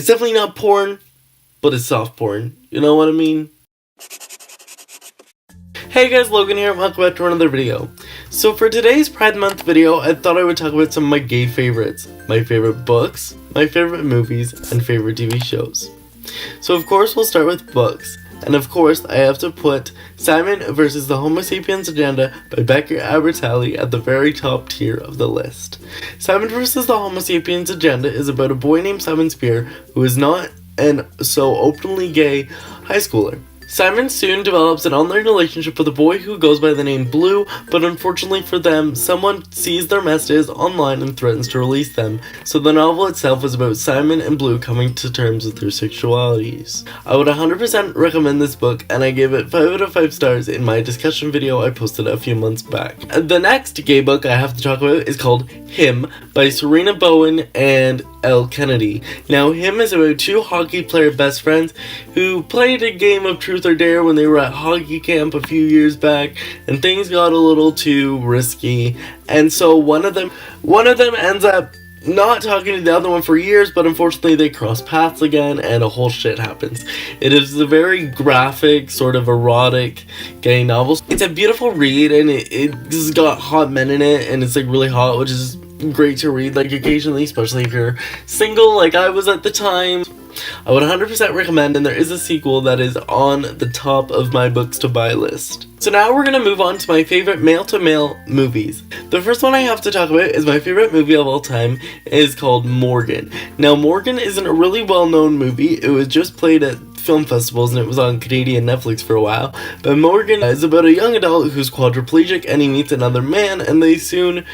It's definitely not porn, but it's soft porn. You know what I mean? Hey guys, Logan here, and welcome back to another video. So for today's Pride Month video, I thought I would talk about some of my gay favorites. My favorite books, my favorite movies, and favorite TV shows. So of course we'll start with books. And of course I have to put Simon versus the Homo Sapiens Agenda by Becker Albertalli at the very top tier of the list. Simon versus the Homo Sapiens Agenda is about a boy named Simon Spear who is not an so openly gay high schooler. Simon soon develops an online relationship with a boy who goes by the name Blue, but unfortunately for them, someone sees their messages online and threatens to release them. So the novel itself is about Simon and Blue coming to terms with their sexualities. I would 100% recommend this book, and I gave it 5 out of 5 stars in my discussion video I posted a few months back. The next gay book I have to talk about is called Him by Sarina, Bowen, and Elle Kennedy. Now, Him is about 2 hockey player best friends who played a game of Truth or Dare when they were at hockey camp a few years back, and things got a little too risky, and so one of them ends up not talking to the other one for years, but unfortunately they cross paths again and a whole shit happens. It is a very graphic, sort of erotic gay novel. It's a beautiful read, and it's got hot men in it, and it's like really hot, which is great to read like occasionally, especially if you're single like I was at the time. I would 100% recommend, and there is a sequel that is on the top of my books to buy list. So now we're going to move on to my favorite male-to-male movies. The first one I have to talk about is my favorite movie of all time. It is called Morgan. Now Morgan isn't a really well-known movie. It was just played at film festivals and it was on Canadian Netflix for a while. But Morgan is about a young adult who's quadriplegic, and he meets another man, and they soon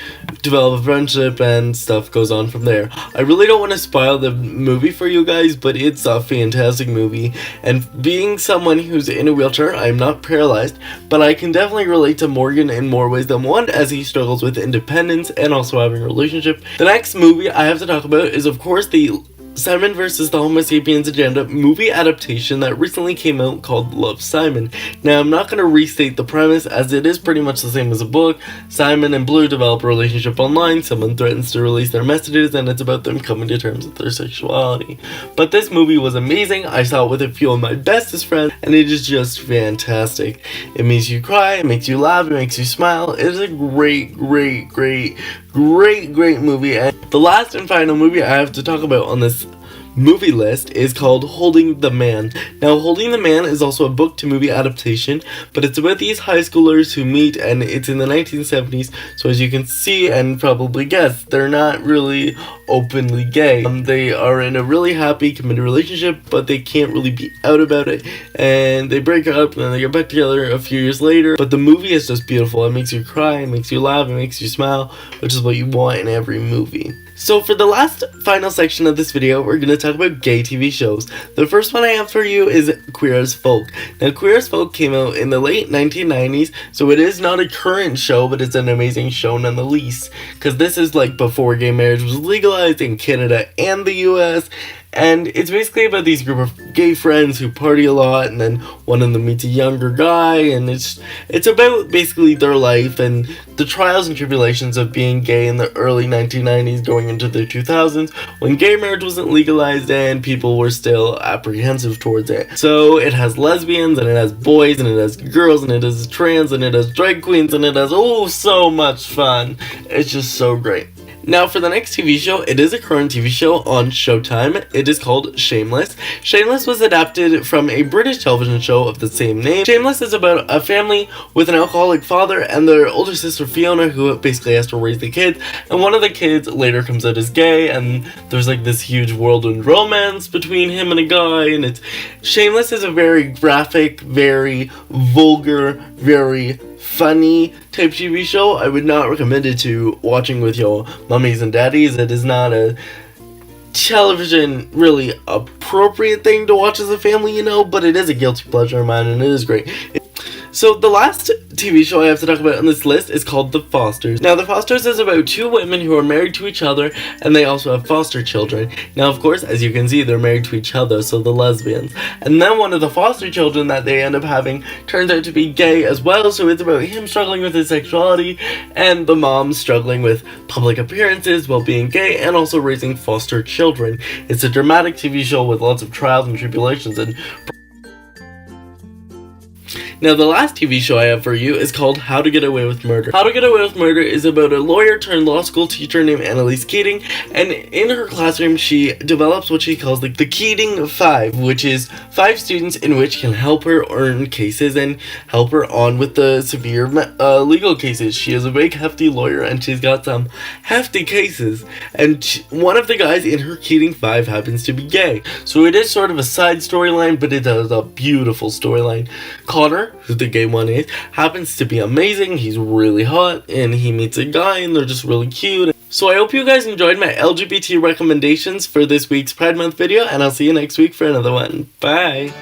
develop a friendship and stuff goes on from there. I really don't want to spoil the movie for you guys, but it's a fantastic movie, and being someone who's in a wheelchair, I'm not paralyzed, but I can definitely relate to Morgan in more ways than one, as he struggles with independence and also having a relationship. The next movie I have to talk about is of course the Simon versus the Homo Sapiens Agenda movie adaptation that recently came out called Love, Simon. Now, I'm not going to restate the premise, as it is pretty much the same as a book. Simon and Blue develop a relationship online, someone threatens to release their messages, and it's about them coming to terms with their sexuality. But this movie was amazing. I saw it with a few of my bestest friends, and it is just fantastic. It makes you cry, it makes you laugh, it makes you smile. It is a great movie. And the last and final movie I have to talk about on this movie list is called Holding the Man. Now, Holding the Man is also a book to movie adaptation, but it's about these high schoolers who meet, and it's in the 1970s, so as you can see and probably guess, they're not really openly gay. They are in a really happy, committed relationship, but they can't really be out about it, and they break up, and then they get back together a few years later. But the movie is just beautiful. It makes you cry, it makes you laugh, it makes you smile, which is what you want in every movie. So for the last final section of this video, we're going to talk about gay TV shows. The first one I have for you is Queer as Folk. Now, Queer as Folk came out in the late 1990s, so it is not a current show, but it's an amazing show nonetheless, because this is like before gay marriage was legalized in Canada and the US, and it's basically about these group of gay friends who party a lot, and then one of them meets a younger guy, and it's about basically their life and the trials and tribulations of being gay in the early 1990s going into the 2000s, when gay marriage wasn't legalized and people were still apprehensive towards it. So it has lesbians, and it has boys, and it has girls, and it has trans, and it has drag queens, and it has so much fun. It's just so great. Now for the next TV show, it is a current TV show on Showtime. It is called Shameless. Shameless was adapted from a British television show of the same name. Shameless is about a family with an alcoholic father and their older sister Fiona, who basically has to raise the kids, and one of the kids later comes out as gay, and there's like this huge whirlwind romance between him and a guy, and Shameless is a very graphic, very vulgar, very funny type TV show. I would not recommend it to watching with your mummies and daddies. It is not a television really appropriate thing to watch as a family, but it is a guilty pleasure of mine, and it is great. So the last TV show I have to talk about on this list is called The Fosters. Now, The Fosters is about two women who are married to each other, and they also have foster children. Now, of course, as you can see, they're married to each other, so the lesbians. And then one of the foster children that they end up having turns out to be gay as well, so it's about him struggling with his sexuality, and the mom struggling with public appearances while being gay, and also raising foster children. It's a dramatic TV show with lots of trials and tribulations and... Now, the last TV show I have for you is called How to Get Away with Murder. How to Get Away with Murder is about a lawyer turned law school teacher named Annalise Keating, and in her classroom she develops what she calls the Keating 5, which is 5 students in which can help her earn cases and help her on with the severe legal cases. She is a big hefty lawyer and she's got some hefty cases, and one of the guys in her Keating 5 happens to be gay. So it is sort of a side storyline, but it is a beautiful storyline. Connor, who the gay one is, happens to be amazing. He's really hot, and he meets a guy, and they're just really cute. So I hope you guys enjoyed my LGBT recommendations for this week's Pride Month video, and I'll see you next week for another one. Bye!